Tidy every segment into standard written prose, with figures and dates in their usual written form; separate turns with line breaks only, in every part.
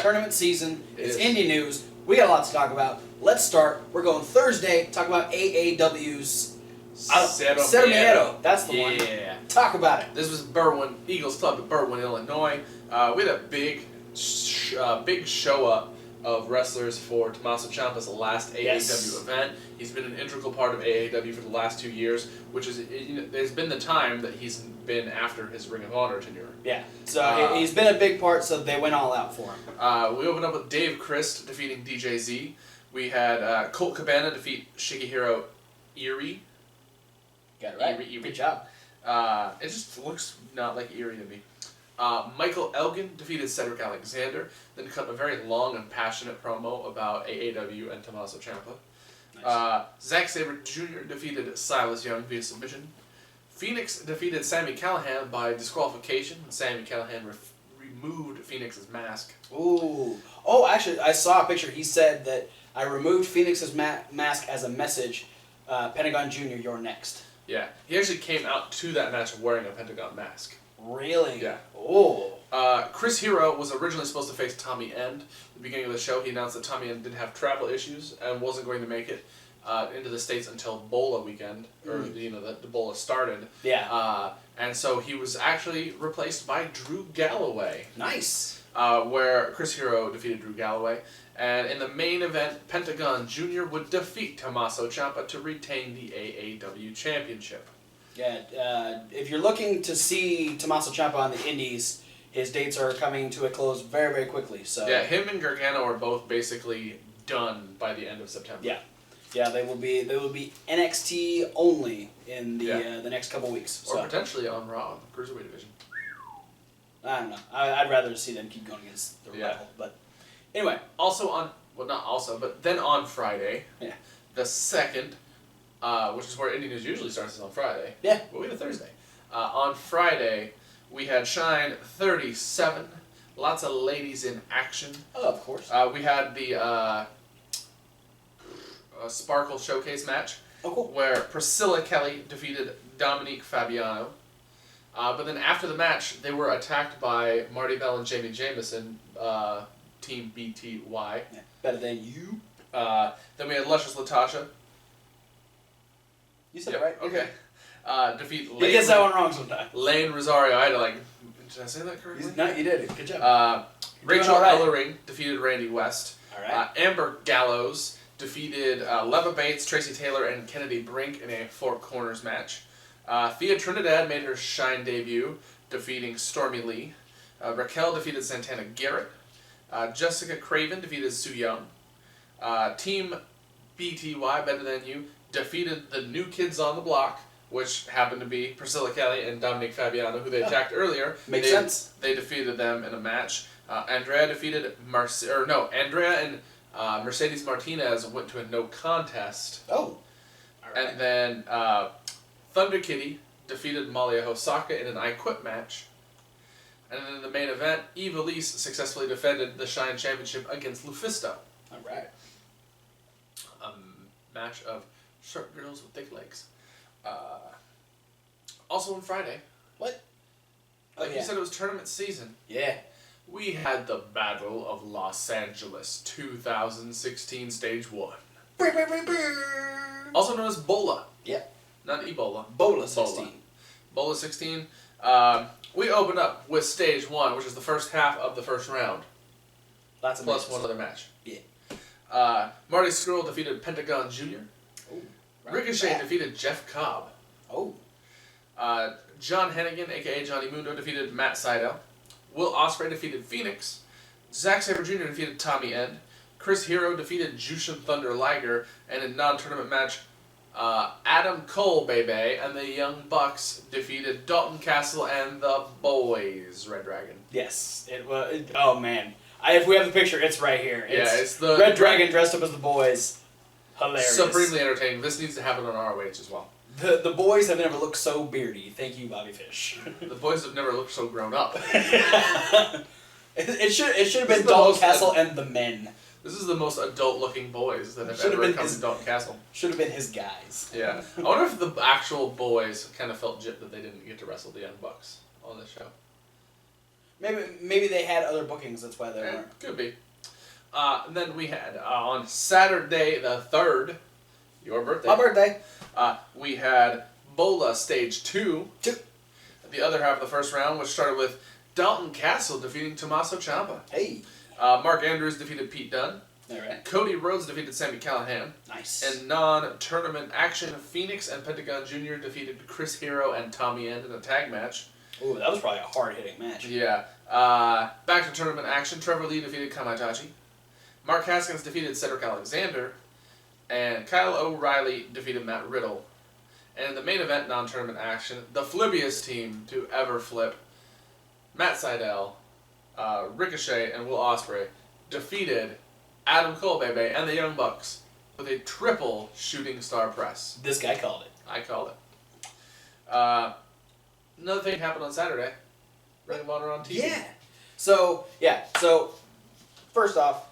tournament season. It's indie news. We got a lot to talk about. Let's start. We're going Thursday. Talk about AAW's Cero Miedo. That's the one.
Yeah.
Talk about it.
This was Berwyn, Eagles Club at Berwyn, Illinois. We had a big show up of wrestlers for Tomasso Ciampa's last AAW event. He's been an integral part of AAW for the last 2 years, which is, there's been the time that he's been after his Ring of Honor tenure.
Yeah, so he's been a big part, so they went all out for him.
We opened up with Dave Christ defeating DJZ. We had Colt Cabana defeat Shigehiro Erie.
Got it right.
Erie.
Good job.
It just looks not like Erie to me. Michael Elgin defeated Cedric Alexander, then cut a very long and passionate promo about AAW and Tomasso Ciampa. Nice. Zack Sabre Jr. defeated Silas Young via submission. Phoenix defeated Sami Callihan by disqualification. Sami Callihan removed Phoenix's mask.
Ooh. Oh, actually, I saw a picture. He said that I removed Phoenix's mask as a message. Pentagon Jr., you're next.
Yeah. He actually came out to that match wearing a Pentagon mask.
Really?
Yeah.
Oh.
Chris Hero was originally supposed to face Tommy End. At the beginning of the show, he announced that Tommy End did have travel issues and wasn't going to make it into the States until BOLA weekend, or the BOLA started.
Yeah.
And so he was actually replaced by Drew Galloway.
Nice.
Where Chris Hero defeated Drew Galloway. And in the main event, Pentagon Jr. would defeat Tomasso Ciampa to retain the AAW Championship.
Yeah, if you're looking to see Tomasso Ciampa on the Indies, his dates are coming to a close very, very quickly. So
yeah, him and Gargano are both basically done by the end of September.
Yeah, yeah, they will be NXT only in the next couple weeks.
Or potentially on Raw, the Cruiserweight division.
I don't know. I'd rather see them keep going against the rival. But anyway,
then on Friday,
the
2nd. Which is where Indie News usually starts, is on Friday.
Yeah.
But we had a Thursday. On Friday, we had Shine 37. Lots of ladies in action.
Oh, of course.
We had the Sparkle Showcase match.
Oh, cool.
Where Priscilla Kelly defeated Dominique Fabiano. But then after the match, they were attacked by Marty Bell and Jamie Jameson, Team BTY.
Yeah. Better than you.
Then we had Luscious Latasha.
You said it right.
Okay. Defeat Lane.
He gets that one wrong sometimes.
Lane Rosario. I had to did I say that correctly?
No, you did. Good job.
Rachel Ellering defeated Randy West.
All right.
Amber Gallows defeated Leva Bates, Tracy Taylor, and Kennedy Brink in a Four Corners match. Thea Trinidad made her Shine debut, defeating Stormy Lee. Raquel defeated Santana Garrett. Jessica Craven defeated Sue Young. Team BTY, Better Than You, defeated the New Kids on the Block, which happened to be Priscilla Kelly and Dominique Fabiano, who they attacked earlier.
Makes sense.
They defeated them in a match. Andrea and Mercedes Martinez went to a no contest.
Oh. All right.
And then Thunder Kitty defeated Malia Hosaka in an I Quit match. And then in the main event, Eva Elise successfully defended the Shine Championship against Lufisto.
All right.
A match of short girls with thick legs. Also on Friday.
What?
You said it was tournament season.
Yeah.
We had the Battle of Los Angeles 2016 Stage 1. Also known as BOLA.
Yeah.
Not Ebola.
BOLA 16.
BOLA 16. We opened up with Stage 1, which is the first half of the first round.
Lots of
plus
matches.
One other match.
Yeah.
Marty Scurll defeated Pentagon Jr.
Oh,
Ricochet defeated Jeff Cobb.
Oh.
John Hennigan, a.k.a. Johnny Mundo, defeated Matt Sydal. Will Ospreay defeated Phoenix. Zack Sabre Jr. defeated Tommy End. Chris Hero defeated Jushin Thunder Liger. And in non-tournament match, Adam Cole, baby, and the Young Bucks defeated Dalton Castle and the Boys, Red Dragon.
Yes. It was. Oh, man. If we have the picture, it's right here.
It's the
Red Dragon dressed up as the Boys. Hilarious.
Supremely entertaining. This needs to happen on ROH as well.
The Boys have never looked so beardy. Thank you, Bobby Fish.
The Boys have never looked so grown up.
It should have been Dalton Castle and the Men.
This is the most adult-looking Boys that have ever come to Dalton Castle.
Should have been his guys.
Yeah. I wonder if the actual Boys kind of felt gypped that they didn't get to wrestle the Young Bucks on this show.
Maybe they had other bookings. That's why they weren't.
Could be. And then we had on Saturday the 3rd, your birthday.
My birthday.
We had BOLA Stage 2. The other half of the first round, which started with Dalton Castle defeating Tomasso Ciampa.
Hey.
Mark Andrews defeated Pete Dunne.
All right.
Cody Rhodes defeated Sami Callihan.
Nice.
In non-tournament action, Phoenix and Pentagon Jr. defeated Chris Hero and Tommy End in a tag match.
Ooh, that was probably a hard-hitting match.
Yeah. Back to tournament action, Trevor Lee defeated Kamaitachi. Mark Haskins defeated Cedric Alexander. And Kyle O'Reilly defeated Matt Riddle. And in the main event, non-tournament action, the flippiest team to ever flip, Matt Sydal, Ricochet, and Will Ospreay, defeated Adam Cole and the Young Bucks with a triple shooting star press.
This guy called it.
I called it. Another thing happened on Saturday. Ring of Honor on TV.
Yeah. So, first off,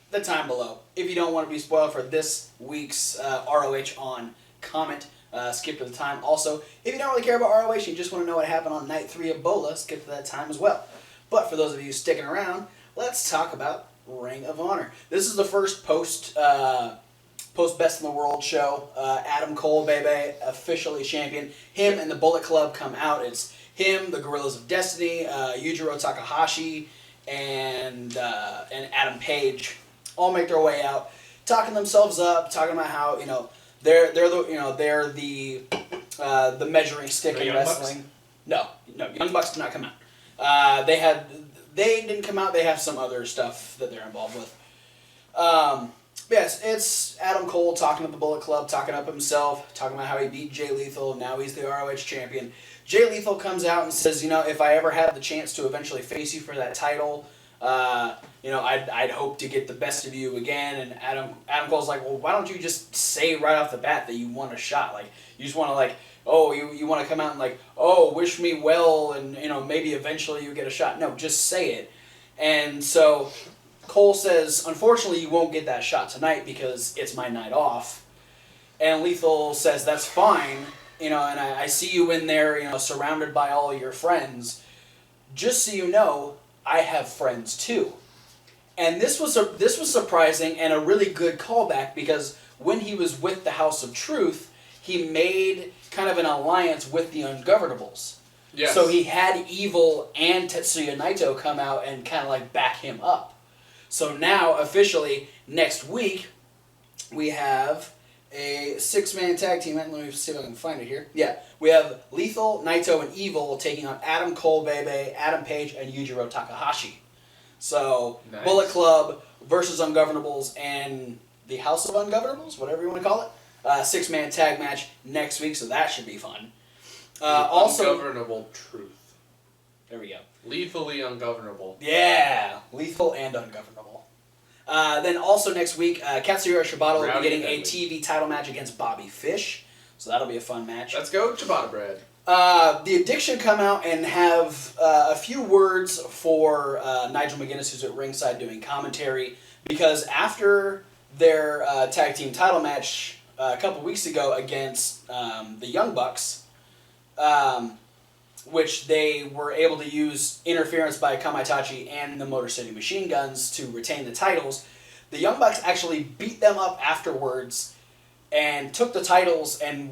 the time below. If you don't want to be spoiled for this week's ROH on, comment. Skip to the time. Also, if you don't really care about ROH, you just want to know what happened on night 3 of BOLA, skip to that time as well. But for those of you sticking around, let's talk about Ring of Honor. This is the first post Best in the World show. Adam Cole, officially champion. Him and the Bullet Club come out. It's him, the Gorillas of Destiny, Yujiro Takahashi, and Adam Page all make their way out, talking themselves up, talking about how they're the measuring stick in wrestling. No, Young Bucks did not come out. They didn't come out. They have some other stuff that they're involved with. Yes, it's Adam Cole talking to the Bullet Club, talking up himself, talking about how he beat Jay Lethal. Now he's the ROH champion. Jay Lethal comes out and says, if I ever have the chance to eventually face you for that title, I'd hope to get the best of you again. And Adam Cole's like, well, why don't you just say right off the bat that you want a shot? Like, you just want to you want to come out and wish me well, and maybe eventually you get a shot. No, just say it. And so Cole says, unfortunately, you won't get that shot tonight because it's my night off. And Lethal says, that's fine, and I see you in there, surrounded by all your friends. Just so you know, I have friends too. And this was surprising and a really good callback, because when he was with the House of Truth, he made kind of an alliance with the Ungovernables. Yes. So he had Evil and Tetsuya Naito come out and kind of back him up. So now, officially, next week, we have a 6-man tag team. Let me see if I can find it here. Yeah, we have Lethal, Naito, and Evil taking on Adam Cole, Adam Page, and Yujiro Takahashi. So, nice. Bullet Club versus Ungovernables and the House of Ungovernables, whatever you want to call it. 6-man tag match next week, so that should be fun. Also,
Ungovernable Truth.
There we go.
Lethally Ungovernable.
Yeah, lethal and ungovernable. Then also next week, Katsuyori Shibata will be getting a TV title match against Bobby Fish, so that'll be a fun match.
Let's go, Ciabatta bread.
The Addiction come out and have a few words for Nigel McGuinness, who's at ringside doing commentary, because after their tag team title match a couple weeks ago against the Young Bucks, which they were able to use interference by Kamaitachi and the Motor City Machine Guns to retain the titles, the Young Bucks actually beat them up afterwards and took the titles and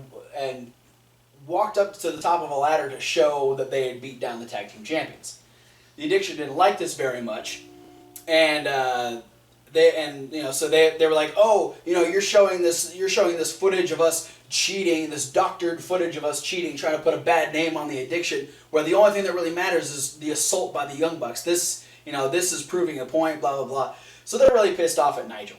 walked up to the top of a ladder to show that they had beat down the tag team champions. The Addiction didn't like this very much, and they were like, you're showing this footage of us cheating, this doctored footage of us cheating, trying to put a bad name on the Addiction, where the only thing that really matters is the assault by the Young Bucks. This is proving a point, blah, blah, blah. So they're really pissed off at Nigel.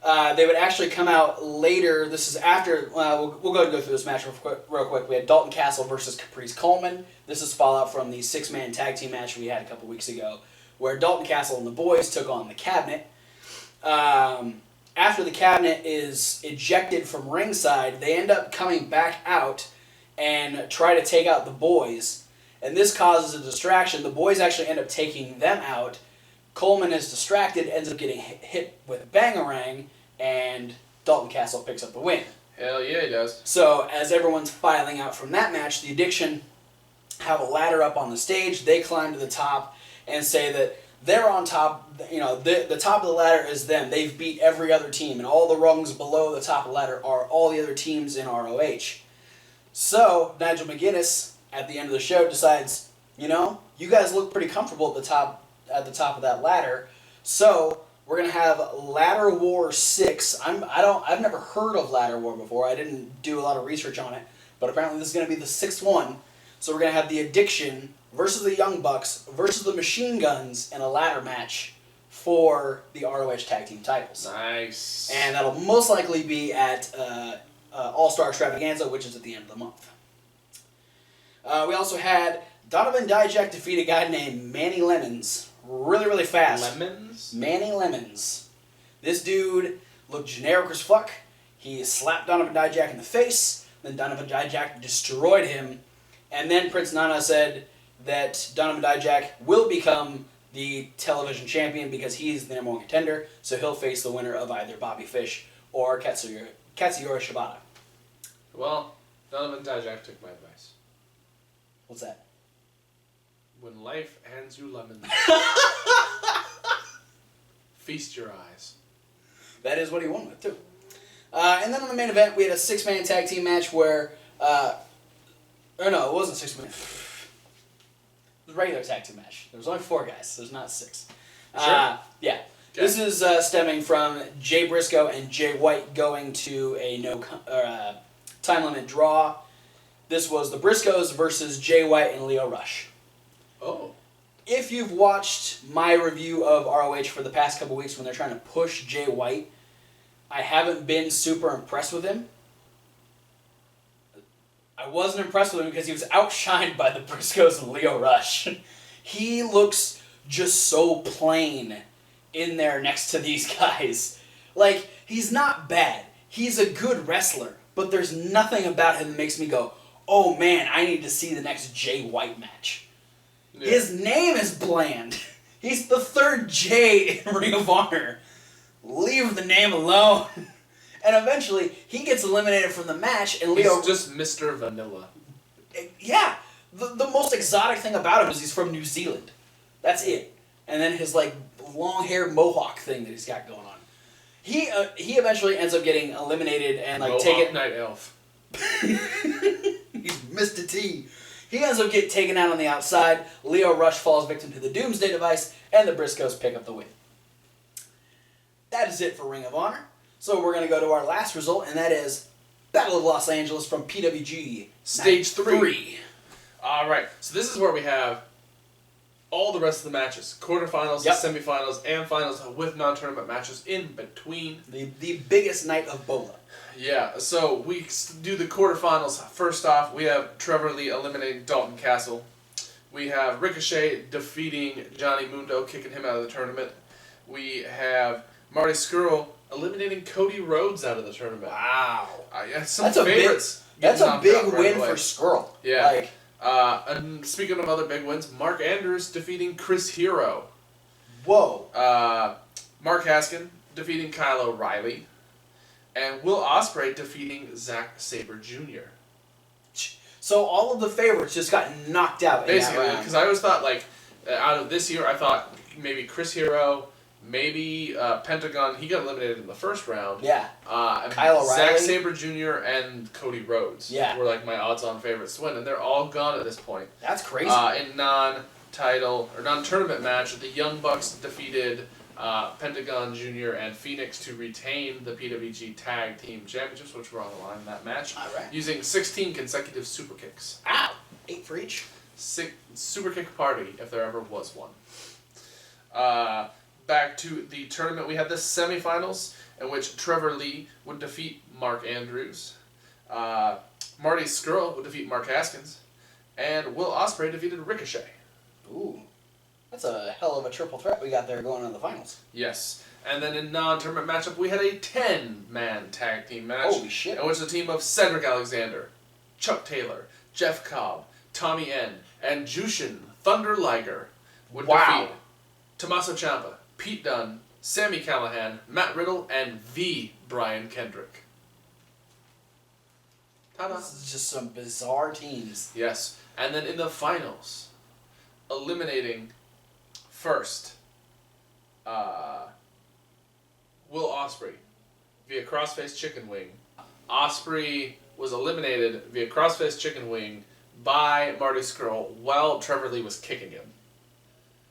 They would actually come out later. This is after, we'll go ahead and go through this match real quick. We had Dalton Castle versus Caprice Coleman. This is fallout from the 6-man tag team match we had a couple weeks ago, where Dalton Castle and the boys took on the Cabinet. After the Cabinet is ejected from ringside, they end up coming back out and try to take out the boys. And this causes a distraction. The boys actually end up taking them out. Coleman is distracted, ends up getting hit with Bangarang, and Dalton Castle picks up the win.
Hell yeah, he does.
So as everyone's filing out from that match, the Addiction have a ladder up on the stage. They climb to the top. and say that they're on top. You know, the top of the ladder is them. They've beat every other team, and all the rungs below the top of the ladder are all the other teams in ROH. So Nigel McGuinness at the end of the show decides, you know, you guys look pretty comfortable at the top of that ladder, so we're gonna have Ladder War 6. I've never heard of Ladder War before. I didn't do a lot of research on it, but apparently this is gonna be the 6th one. So we're gonna have the Addiction versus the Young Bucks versus the Machine Guns in a ladder match for the ROH Tag Team titles.
Nice.
And that'll most likely be at All-Star Extravaganza, which is at the end of the month. We also had Donovan Dijak defeat a guy named Manny Lemons really, really fast.
Lemons?
Manny Lemons. This dude looked generic as fuck. He slapped Donovan Dijak in the face. Then Donovan Dijak destroyed him. And then Prince Nana said that Donovan Dijak will become the television champion because he's the number one contender. So he'll face the winner of either Bobby Fish or Katsuyori Shibata.
Well, Donovan Dijak took my advice.
What's that?
When life hands you lemons, feast your eyes.
That is what he won with, too. And then on the main event, we had a 6-man tag team match where... or no, it wasn't 6-man. It was a regular tag team match. There was only 4 guys. There's not 6.
Sure.
Yeah.
Okay.
This is stemming from Jay Briscoe and Jay White going to a time limit draw. This was the Briscoes versus Jay White and Leo Rush.
Oh.
If you've watched my review of ROH for the past couple weeks when they're trying to push Jay White, I haven't been super impressed with him. I wasn't impressed with him because he was outshined by the Briscoes and Leo Rush. He looks just so plain in there next to these guys. Like, he's not bad. He's a good wrestler, but there's nothing about him that makes me go, oh man, I need to see the next Jay White match. Yeah. His name is bland. He's the 3rd J in Ring of Honor. Leave the name alone. And eventually, he gets eliminated from the match, and Leo...
He's just Mr. Vanilla.
Yeah. The most exotic thing about him is he's from New Zealand. That's it. And then his, like, long-haired mohawk thing that he's got going on. He eventually ends up getting eliminated and, like,
Mohawk Night Elf.
He's Mr. T. He ends up getting taken out on the outside. Leo Rush falls victim to the Doomsday Device, and the Briscoes pick up the win. That is it for Ring of Honor. So we're going to go to our last result, and that is Battle of Los Angeles from PWG.
Stage 3. All right. So this is where we have all the rest of the matches. Quarterfinals, semifinals, and finals with non-tournament matches in between.
The biggest night of BOLA.
Yeah, so we do the quarterfinals. First off, we have Trevor Lee eliminating Dalton Castle. We have Ricochet defeating Johnny Mundo, kicking him out of the tournament. We have Marty Scurll eliminating Cody Rhodes out of the tournament.
Wow.
That's favorites.
That's a big win for Scurll.
Yeah. And speaking of other big wins, Mark Andrews defeating Chris Hero.
Whoa.
Mark Haskin defeating Kyle O'Reilly. And Will Ospreay defeating Zack Sabre Jr.
So all of the favorites just got knocked out.
Basically, because I always thought, like, out of this year, I thought maybe Chris Hero, maybe Pentagon. He got eliminated in the first round.
Yeah.
And
Kyle O'Reilly.
Zack Sabre Jr. and Cody Rhodes were like my odds-on favorites to win, and they're all gone at this point.
That's crazy.
In non-title or non-tournament match, the Young Bucks defeated Pentagon Jr. and Phoenix to retain the PWG Tag Team Championships, which were on the line in that match, using 16 consecutive super kicks.
Ow! 8 for each.
Super kick party, if there ever was one. Back to the tournament, we had the semifinals, in which Trevor Lee would defeat Mark Andrews, Marty Scurll would defeat Mark Haskins, and Will Ospreay defeated Ricochet.
Ooh. That's a hell of a triple threat we got there going into the finals.
Yes. And then in non-tournament matchup, we had a 10-man tag team match.
Holy shit.
In which the team of Cedric Alexander, Chuck Taylor, Jeff Cobb, Tommy N, and Jushin Thunder Liger would defeat Tomasso Ciampa, Pete Dunne, Sami Callihan, Matt Riddle, and the Brian Kendrick. Ta-da.
This is just some bizarre teams.
Yes. And then in the finals, eliminating First, Will Ospreay via crossface chicken wing. Ospreay was eliminated via crossface chicken wing by Marty Scurll while Trevor Lee was kicking him.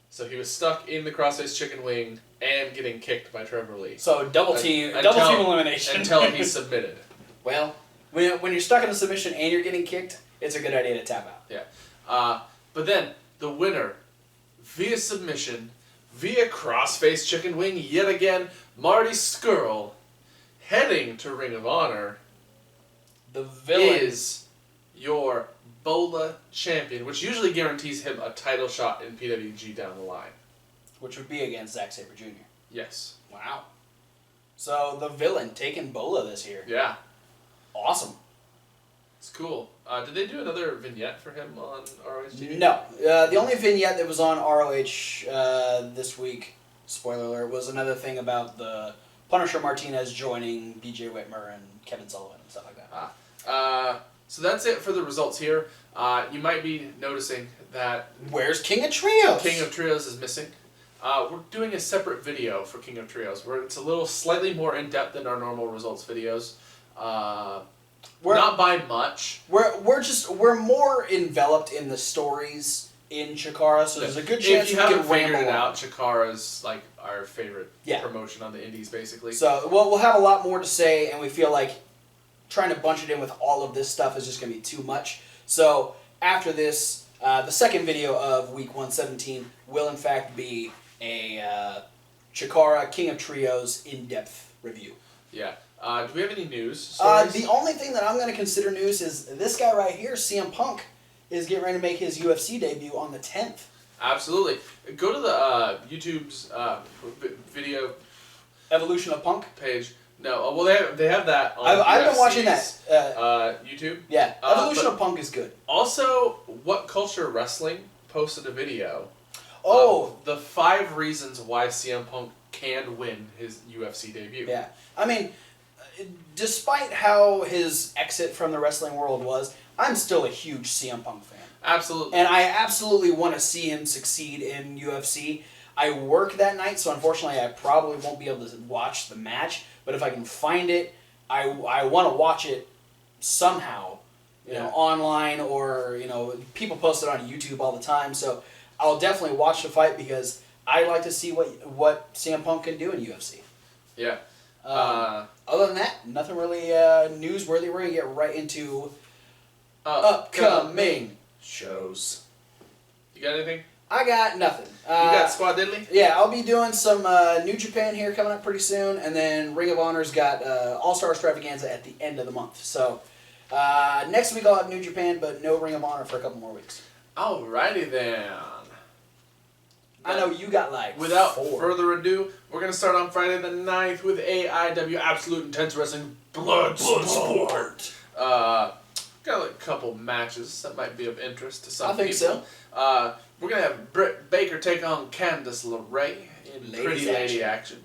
So he was stuck in the crossface chicken wing and getting kicked by Trevor Lee.
So double team elimination.
Until he submitted.
Well, when you're stuck in a submission and you're getting kicked, it's a good idea to tap out.
Yeah. But then, the winner, via submission, via crossface chicken wing, yet again, Marty Scurll, heading to Ring of Honor,
the villain
is your BOLA champion, which usually guarantees him a title shot in PWG down the line.
Which would be against Zack Sabre Jr.
Yes.
Wow. So the villain taking BOLA this year.
Yeah.
Awesome.
It's cool. Did they do another vignette for him on ROH TV?
No. The only vignette that was on ROH this week, spoiler alert, was another thing about the Punisher Martinez joining BJ Whitmer and Kevin Sullivan and stuff like that.
So that's it for the results here. You might be noticing that
Where's King of Trios?
King of Trios is missing. We're doing a separate video for King of Trios where it's a little slightly more in-depth than our normal results videos. Not by much.
We're more enveloped in the stories in Chikara, so there's a good chance
if you haven't figured it out, Chikara's like our favorite promotion on the indies, basically.
So we'll have a lot more to say, and we feel like trying to bunch it in with all of this stuff is just going to be too much. So after this, the second video of Week 117 will in fact be a Chikara King of Trios in-depth review.
Yeah. Do we have any news stories?
The only thing that I'm going to consider news is this guy right here, CM Punk, is getting ready to make his UFC debut on the 10th.
Absolutely. Go to the YouTube's video
Evolution of Punk
page. No, well they have that on
I've been watching that.
YouTube.
Yeah, Evolution of Punk is good.
Also, What Culture Wrestling posted a video.
Oh,
the 5 reasons why CM Punk can win his UFC debut.
Yeah, I mean, despite how his exit from the wrestling world was, I'm still a huge CM Punk fan.
Absolutely.
And I absolutely want to see him succeed in UFC. I work that night, so unfortunately I probably won't be able to watch the match. But if I can find it, I want to watch it somehow, you know, online or, you know, people post it on YouTube all the time. So I'll definitely watch the fight because I'd like to see what CM Punk can do in UFC.
Yeah.
Other than that, nothing really newsworthy. We're going to get right into upcoming shows.
You got anything?
I got nothing.
You got Squad Diddley?
Yeah, I'll be doing some New Japan here coming up pretty soon, and then Ring of Honor's got All-Star Extravaganza at the end of the month. So next week I'll have New Japan, but no Ring of Honor for a couple more weeks.
Alrighty then.
I know you got like
Without
4.
further ado, we're going to start on Friday the 9th with AIW Absolute Intense Wrestling Bloodsport. Got a couple matches that might be of interest to some people.
I think so.
We're going to have Britt Baker take on Candice LeRae in Pretty Lady action.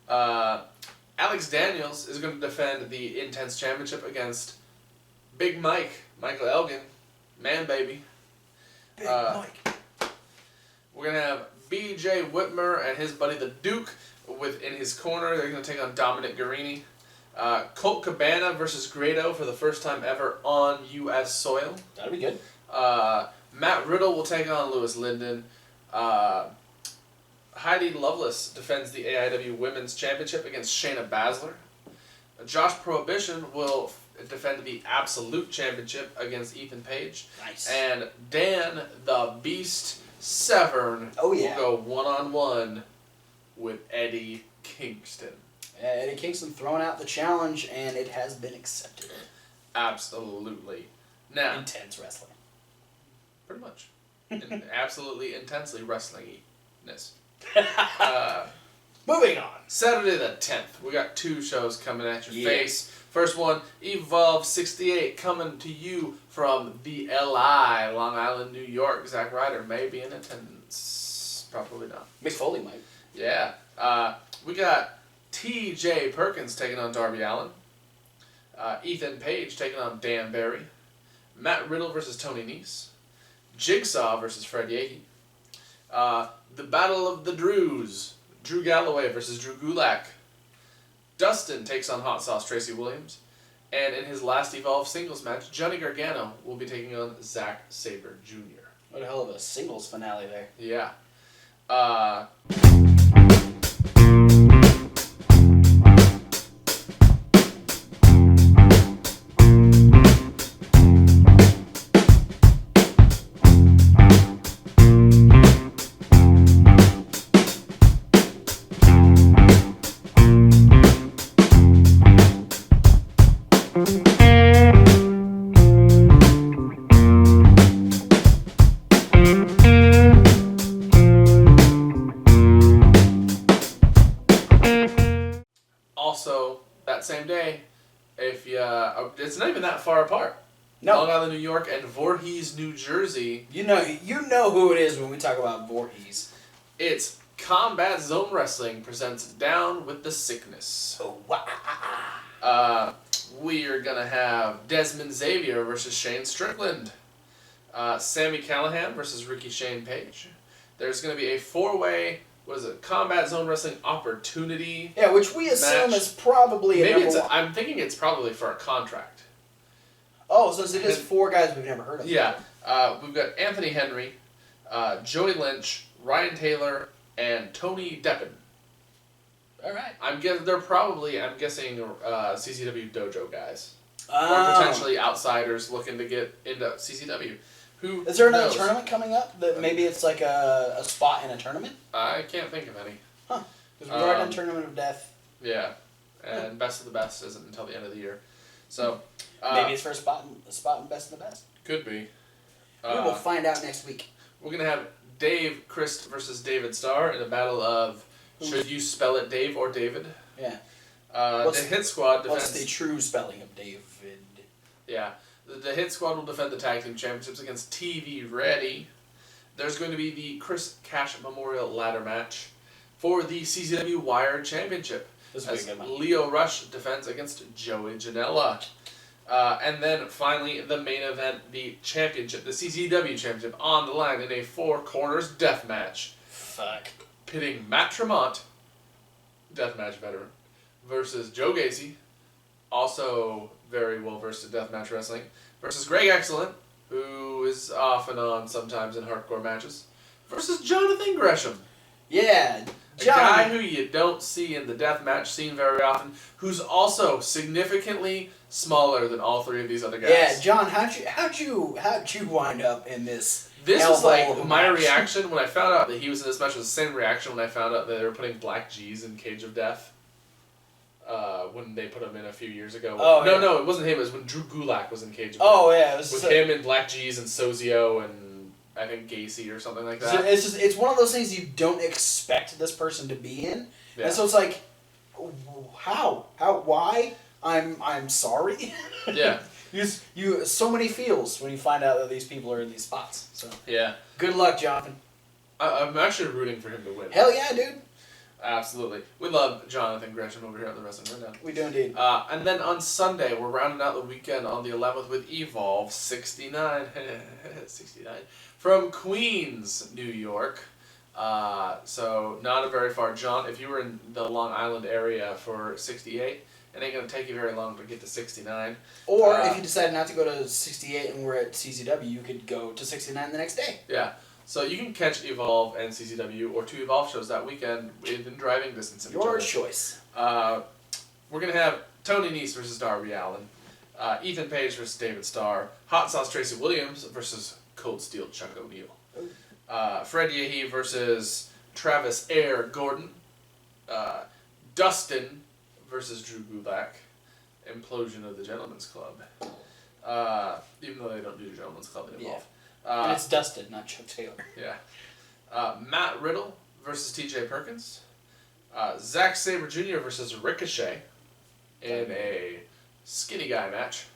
Alex Daniels is going to defend the Intense Championship against Big Mike, Michael Elgin, Man Baby.
Big Mike.
We're going to have BJ Whitmer and his buddy the Duke in his corner. They're going to take on Dominic Guarini. Colt Cabana versus Grado for the first time ever on U.S. soil.
That'll be good.
Matt Riddle will take on Lewis Linden. Heidi Lovelace defends the AIW Women's Championship against Shayna Baszler. Josh Prohibition will defend the Absolute Championship against Ethan Page.
Nice.
And Dan the Beast Severn will go one-on-one with Eddie Kingston.
Eddie Kingston throwing out the challenge, and it has been accepted.
Absolutely. Now,
Intense wrestling.
Pretty much. Absolutely intensely wrestling-ness.
Moving on.
Saturday the 10th, we got 2 shows coming at your face. First one, Evolve 68, coming to you from the LI, Long Island, New York. Zack Ryder may be in attendance. Probably not.
Mick Foley might.
Yeah. We got T.J. Perkins taking on Darby Allin. Ethan Page taking on Dan Barry. Matt Riddle versus Tony Nese. Jigsaw versus Fred Yehi. The Battle of the Drews. Drew Galloway versus Drew Gulak. Dustin takes on Hot Sauce Tracy Williams. And in his last Evolve singles match, Johnny Gargano will be taking on Zack Sabre Jr.
What a hell of a singles finale there.
Yeah. Also, that same day, if you, it's not even that far apart.
No.
Long Island, New York, and Voorhees, New Jersey.
You know who it is when we talk about Voorhees.
It's Combat Zone Wrestling presents Down with the Sickness.
Oh, wow.
We are gonna have Desmond Xavier versus Shane Strickland. Sammy Callahan versus Ricky Shane Page. There's gonna be a 4-way. What is it? Combat Zone Wrestling Opportunity.
Yeah, which we assume is probably
maybe it's. I'm thinking it's probably for a contract.
Oh, so it is 4 guys we've never heard of.
Yeah, we've got Anthony Henry, Joey Lynch, Ryan Taylor, and Tony Deppen.
All right.
I'm guessing CCW dojo guys, or
Oh.
potentially outsiders looking to get into CCW. Who
Is there another
knows?
tournament coming up that maybe it's like a spot in a tournament?
I can't think of any.
Huh. Because we've already done Tournament of Death.
Yeah, and Best of the Best isn't until the end of the year, so
Maybe it's for a spot in Best of the Best.
could be.
We will find out next week.
We're gonna have Dave Christ versus David Starr in a battle of should you spell it Dave or David?
Yeah.
The Hit Squad defends.
What's the true spelling of David?
Yeah. The Hit Squad will defend the Tag Team Championships against TV Ready. There's going to be the Chris Cash Memorial Ladder Match for the CZW Wired Championship.
This will be a
As
good one.
Leo Rush defends against Joey Janela. And then finally, the main event, the championship, the CZW Championship, on the line in a 4 corners death match.
Fuck.
Pitting Matt Tremont, deathmatch veteran, versus Joe Gacy, also very well versed in deathmatch wrestling, versus Greg Excellent, who is off and on sometimes in hardcore matches, versus Jonathan Gresham.
Yeah,
A guy who you don't see in the deathmatch scene very often, who's also significantly smaller than all 3 of these other guys.
Yeah, John, how'd you wind up in this?
This was like my
match?
reaction when I found out that he was in this match was the same reaction when I found out that they were putting Black G's in Cage of Death. When they put him in a few years ago.
Oh,
no,
yeah.
no, it wasn't him. It was when Drew Gulak was in Cage of Death.
Oh yeah, it was
With him and Black G's and Sozio and I think Gacy or something like that.
It's one of those things you don't expect this person to be in,
Yeah.
and so it's like, why? I'm sorry.
Yeah.
You so many feels when you find out that these people are in these spots. So
Yeah.
good luck, Jonathan.
I'm actually rooting for him to win.
Hell yeah, dude.
Absolutely. We love Jonathan Gresham over here at the Wrestling Rundown.
We do indeed.
And then on Sunday, we're rounding out the weekend on the 11th with Evolve 69. 69. From Queens, New York. So not a very far jaunt. If you were in the Long Island area for 68, it ain't going to take you very long to get to 69.
Or if you decide not to go to 68 and we're at CCW, you could go to 69 the next day.
Yeah. So you can catch Evolve and CCW or 2 Evolve shows that weekend within driving distance of each
Your
other.
choice.
We're going to have Tony Nese versus Darby Allin, Ethan Page versus David Starr, Hot Sauce Tracy Williams versus Cold Steel Chuck O'Neal, Fred Yehi versus Travis Air Gordon, Dustin versus Drew Gulak, Implosion of the Gentleman's Club. Even though they don't do the Gentleman's Club in Evolve.
And it's Dustin, not Chuck Taylor.
Yeah. Matt Riddle versus TJ Perkins. Zack Sabre Jr. versus Ricochet in a skinny guy match.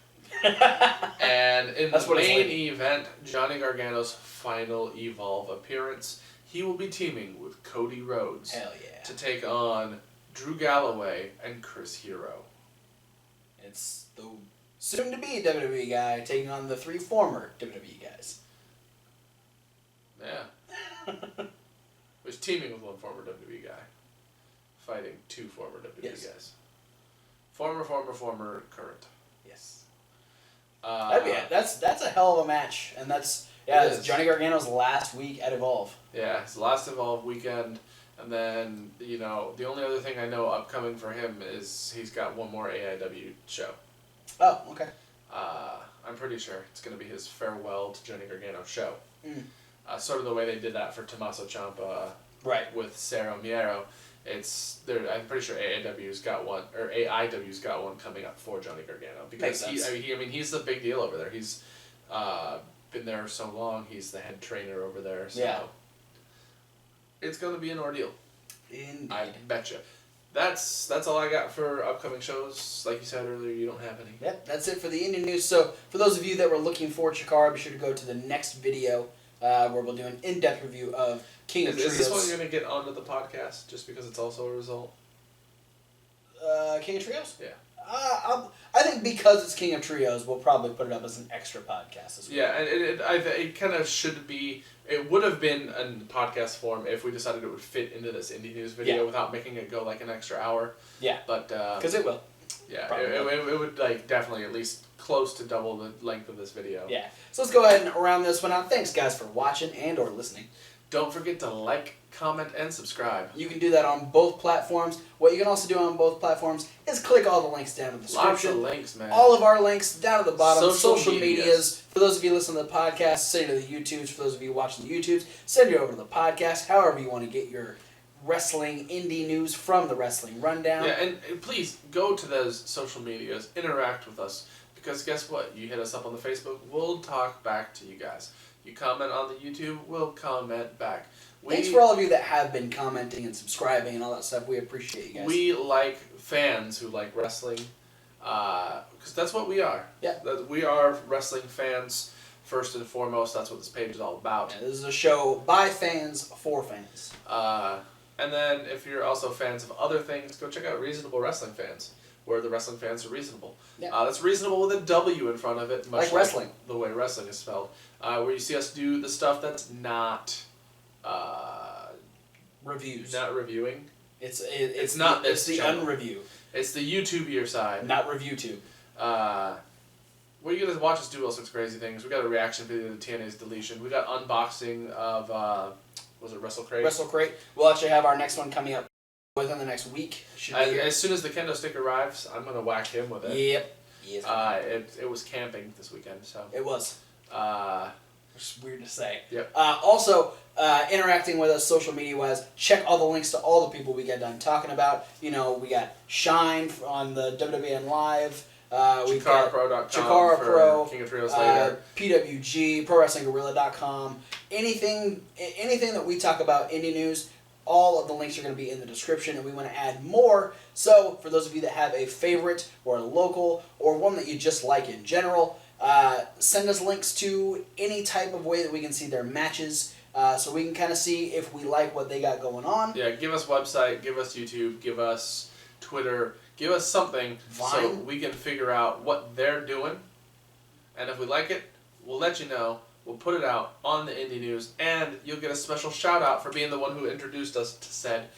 And in
That's
the
what it's
main
like.
event, Johnny Gargano's final Evolve appearance, he will be teaming with Cody Rhodes
Hell yeah.
to take on Drew Galloway and Chris Hero.
It's the soon-to-be WWE guy taking on the 3 former WWE guys.
Yeah. was teaming with one former WWE guy, fighting two former WWE guys. Former, current.
Yes. That's a hell of a match, and it's Johnny Gargano's last week at Evolve.
Yeah, his last Evolve weekend, and then the only other thing I know upcoming for him is he's got one more AIW show.
Oh, okay.
I'm pretty sure it's going to be his farewell to Johnny Gargano show. Sort of the way they did that for Tomasso Ciampa, with Cero Miedo. I'm pretty sure AIW's got one, or AIW's got one coming up for Johnny Gargano because he's the big deal over there. He's been there so long. He's the head trainer over there. So it's going to be an ordeal.
Indeed.
I betcha. That's all I got for upcoming shows. Like you said earlier, you don't have any.
Yep, that's it for the indie news. So for those of you that were looking for Chikara, be sure to go to the next video where we'll do an in-depth review of King of Trios.
Is this one you're going to get onto the podcast just because it's also a result?
King of Trios?
Yeah.
I think because it's King of Trios, we'll probably put it up as an extra podcast as well.
Yeah, and it kind of should be. It would have been in podcast form if we decided it would fit into this indie news video without making it go like an extra hour.
Yeah.
But
because it will.
Yeah, it would like definitely at least close to double the length of this video.
Yeah. So let's go ahead and round this one out. Thanks guys for watching and or listening.
Don't forget to like, comment, and subscribe.
You can do that on both platforms. What you can also do on both platforms is click all the links down in the description.
Lots of links, man.
All of our links down at the bottom.
Social
medias. For those of you listening to the podcast, send it to the YouTubes. For those of you watching the YouTubes, send it over to the podcast. However you want to get your wrestling indie news from the Wrestling Rundown.
Yeah, and please go to those social medias. Interact with us. Because guess what? You hit us up on the Facebook, we'll talk back to you guys. You comment on the YouTube, we'll comment back.
Thanks for all of you that have been commenting and subscribing and all that stuff. We appreciate you guys.
We like fans who like wrestling, because that's what we are.
Yeah.
We are wrestling fans first and foremost. That's what this page is all about.
Yeah, this is a show by fans for fans.
And then if you're also fans of other things, go check out Reasonable Wrestling Fans, where the wrestling fans are reasonable.
Yeah.
That's reasonable with a W in front of it, much
like wrestling.
The way wrestling is spelled. Where you see us do the stuff that's not
reviews.
Not reviewing.
It's
not
the,
this
it's the
channel.
unreview.
It's the YouTubier side.
Not ReviewTube.
Where you gonna watch us do all sorts of crazy things. We got a reaction video to TNA's deletion. We got unboxing of was it Wrestle Crate?
Wrestle Crate. We'll actually have our next one coming up within the next week.
As soon as the kendo stick arrives, I'm gonna whack him with it.
Yep. Yes.
It was camping this weekend, so
it was. It's weird to say.
Yep.
Also, interacting with us social media wise, check all the links to all the people we got done talking about. You know, we got Shine on the WWN Live. We've got
ChikaraPro.com
Pro,
King of Trios later.
PWG, ProWrestlingGorilla.com. Anything that we talk about, indie news, all of the links are going to be in the description, and we want to add more. So, for those of you that have a favorite or a local or one that you just like in general, send us links to any type of way that we can see their matches, so we can kind of see if we like what they got going on.
Yeah, give us website, give us YouTube, give us Twitter, give us something so we can figure out what they're doing, and if we like it, we'll let you know. We'll put it out on the Indie News, and you'll get a special shout-out for being the one who introduced us to said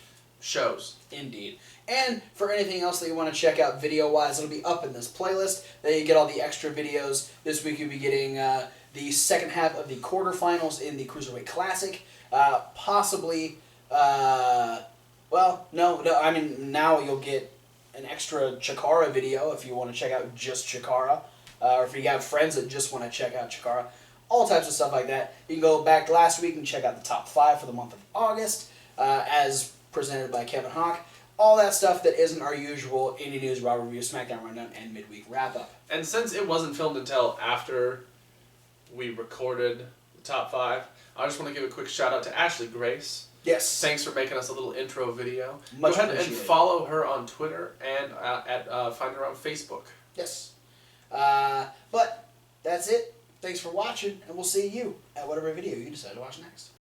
shows.
Indeed. And for anything else that you want to check out video-wise, it'll be up in this playlist. There you get all the extra videos. This week you'll be getting the second half of the quarterfinals in the Cruiserweight Classic. Possibly, I mean, now you'll get an extra Chikara video if you want to check out just Chikara. Or if you have friends that just want to check out Chikara. All types of stuff like that. You can go back last week and check out the top 5 for the month of August, as presented by Kevin Hawk. All that stuff that isn't our usual Indie News, Raw Review, SmackDown Rundown, and Midweek Wrap-Up.
And since it wasn't filmed until after we recorded the top 5, I just want to give a quick shout-out to Ashley Grace.
Yes.
Thanks for making us a little intro video.
Much
Go ahead and
appreciated.
follow her on Twitter and find her on Facebook.
Yes. But that's it. Thanks for watching, and we'll see you at whatever video you decide to watch next.